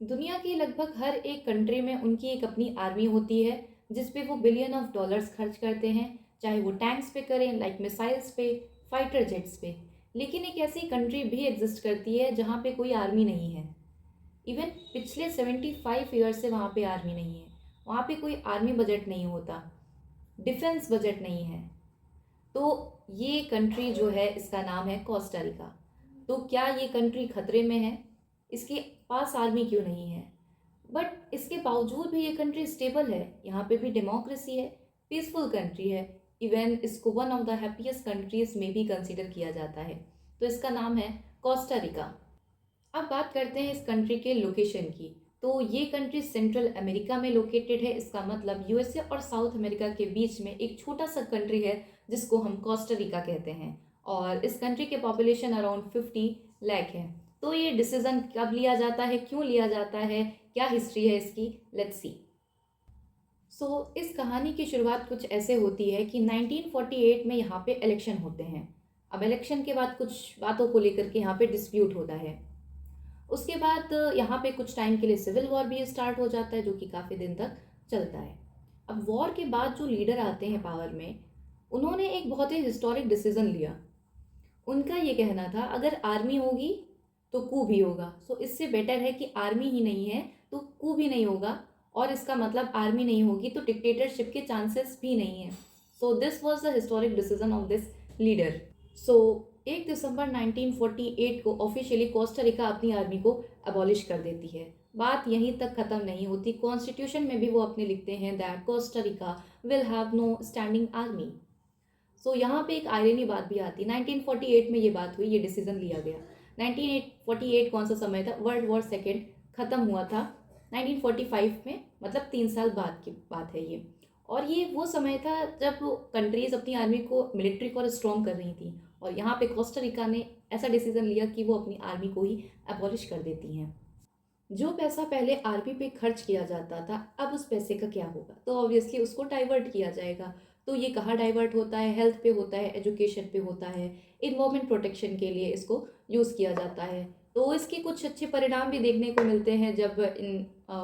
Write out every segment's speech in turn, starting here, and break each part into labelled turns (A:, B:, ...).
A: दुनिया की लगभग हर एक कंट्री में उनकी एक अपनी आर्मी होती है जिस पे वो बिलियन ऑफ डॉलर्स खर्च करते हैं, चाहे वो टैंक्स पे करें, लाइक मिसाइल्स पे, फाइटर जेट्स पे। लेकिन एक ऐसी कंट्री भी एग्जिस्ट करती है जहाँ पे कोई आर्मी नहीं है। इवन पिछले 75 ईयर से वहाँ पे आर्मी नहीं है। वहाँ पे कोई आर्मी बजट नहीं होता, डिफेंस बजट नहीं है। तो ये कंट्री जो है इसका नाम है कोस्टा रिका। तो क्या ये कंट्री खतरे में है? इसके पास आर्मी क्यों नहीं है? बट इसके बावजूद भी ये कंट्री स्टेबल है, यहाँ पे भी डेमोक्रेसी है, पीसफुल कंट्री है। इवन इसको one of the happiest countries में भी कंसीडर किया जाता है। तो इसका नाम है कोस्टा रिका। अब बात करते हैं इस कंट्री के लोकेशन की। तो ये कंट्री सेंट्रल अमेरिका में लोकेटेड है। इसका मतलब यूएसए और साउथ अमेरिका के बीच में एक छोटा सा कंट्री है जिसको हम कोस्टा रिका कहते हैं। और इस कंट्री के पॉपुलेशन अराउंड 50 लाख है। तो ये डिसीजन कब लिया जाता है, क्यों लिया जाता है, क्या हिस्ट्री है इसकी, लेट्स सी। इस कहानी की शुरुआत कुछ ऐसे होती है कि 1948 में यहाँ पे इलेक्शन होते हैं। अब इलेक्शन के बाद कुछ बातों को लेकर के यहाँ पे डिस्प्यूट होता है। उसके बाद यहाँ पे कुछ टाइम के लिए सिविल वॉर भी स्टार्ट हो जाता है जो कि काफ़ी दिन तक चलता है। अब वॉर के बाद जो लीडर आते हैं पावर में, उन्होंने एक बहुत ही हिस्टोरिक डिसीजन लिया। उनका ये कहना था अगर आर्मी होगी तो कू भी होगा। इससे बेटर है कि आर्मी ही नहीं है तो कू भी नहीं होगा, और इसका मतलब आर्मी नहीं होगी तो डिक्टेटरशिप के चांसेस भी नहीं है। This was the historic decision of this leader. So 1 दिसंबर 1948 को ऑफिशियली कोस्टा रिका अपनी आर्मी को अबॉलिश कर देती है। बात यहीं तक ख़त्म नहीं होती, कॉन्स्टिट्यूशन में भी वो अपने लिखते हैं that Costa Rica will have no standing army. यहाँ पे एक आयरनी बात भी आती है। 1948 में ये बात हुई, ये डिसीजन लिया गया। 1948 कौन सा समय था? वर्ल्ड वॉर सेकेंड ख़त्म हुआ था 1945 में, मतलब 3 साल बाद की बात है ये। और ये वो समय था जब कंट्रीज अपनी आर्मी को मिलिट्री को स्ट्रॉन्ग कर रही थी, और यहाँ पे कोस्टा रिका ने ऐसा डिसीजन लिया कि वो अपनी आर्मी को ही एबॉलिश कर देती हैं। जो पैसा पहले आर्मी पे खर्च किया जाता था, अब उस पैसे का क्या होगा? तो ऑब्वियसली उसको डाइवर्ट किया जाएगा। तो ये कहाँ डाइवर्ट होता है? हेल्थ पे होता है, एजुकेशन पे होता है, इन्वायरमेंट प्रोटेक्शन के लिए इसको यूज़ किया जाता है। तो इसके कुछ अच्छे परिणाम भी देखने को मिलते हैं जब इन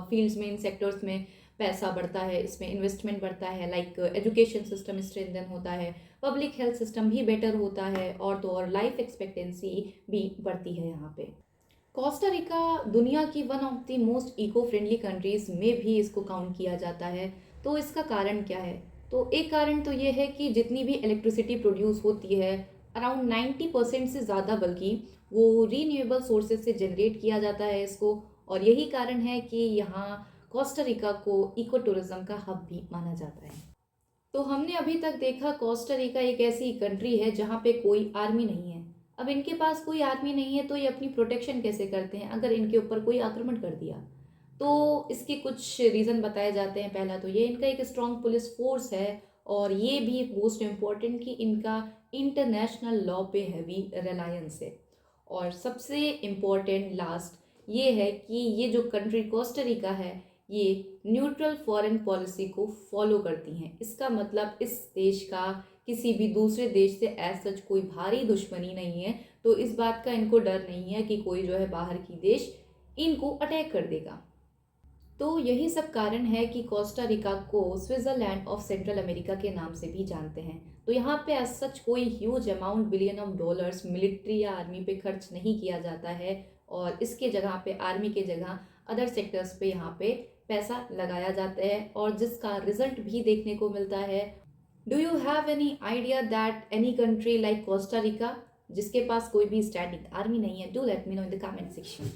A: फील्ड्स में, इन सेक्टर्स में पैसा बढ़ता है, इसमें इन्वेस्टमेंट बढ़ता है। लाइक एजुकेशन सिस्टम स्ट्रेंथन होता है, पब्लिक हेल्थ सिस्टम भी बेटर होता है, और तो और लाइफ एक्सपेक्टेंसी भी बढ़ती है यहाँ पे। कोस्टा रिका दुनिया की one of the most eco friendly countries में भी इसको काउंट किया जाता है। तो इसका कारण क्या है? तो एक कारण तो ये है कि जितनी भी इलेक्ट्रिसिटी प्रोड्यूस होती है, अराउंड 90% से ज़्यादा बल्कि वो रीन्यूएबल सोर्सेज से जनरेट किया जाता है इसको। और यही कारण है कि यहाँ कोस्टा रिका को इको टूरिज्म का हब भी माना जाता है। तो हमने अभी तक देखा कोस्टा रिका एक ऐसी कंट्री है जहाँ पे कोई आर्मी नहीं है। अब इनके पास कोई आर्मी नहीं है तो ये अपनी प्रोटेक्शन कैसे करते हैं अगर इनके ऊपर कोई आक्रमण कर दिया? तो इसके कुछ रीज़न बताए जाते हैं। पहला तो ये इनका एक स्ट्रॉन्ग पुलिस फोर्स है, और ये भी मोस्ट इम्पॉर्टेंट कि इनका इंटरनेशनल लॉ पे हैवी रिलायंस है। और सबसे इम्पॉर्टेंट लास्ट ये है कि ये जो कंट्री कोस्टा रिका है, ये न्यूट्रल फॉरेन पॉलिसी को फॉलो करती हैं। इसका मतलब इस देश का किसी भी दूसरे देश से एज सच कोई भारी दुश्मनी नहीं है। तो इस बात का इनको डर नहीं है कि कोई जो है बाहर की देश इनको अटैक कर देगा। तो यही सब कारण है कि कोस्टा रिका को स्विट्जरलैंड ऑफ सेंट्रल अमेरिका के नाम से भी जानते हैं। तो यहाँ पे एज सच कोई huge amount billion of dollars military या आर्मी पे खर्च नहीं किया जाता है, और इसके जगह पे आर्मी के जगह अदर सेक्टर्स पे यहाँ पे पैसा लगाया जाता है, और जिसका रिजल्ट भी देखने को मिलता है। Do you have any idea that any country like Costa Rica जिसके पास कोई भी स्टैंडिंग आर्मी नहीं है? Do let me know in the comment section.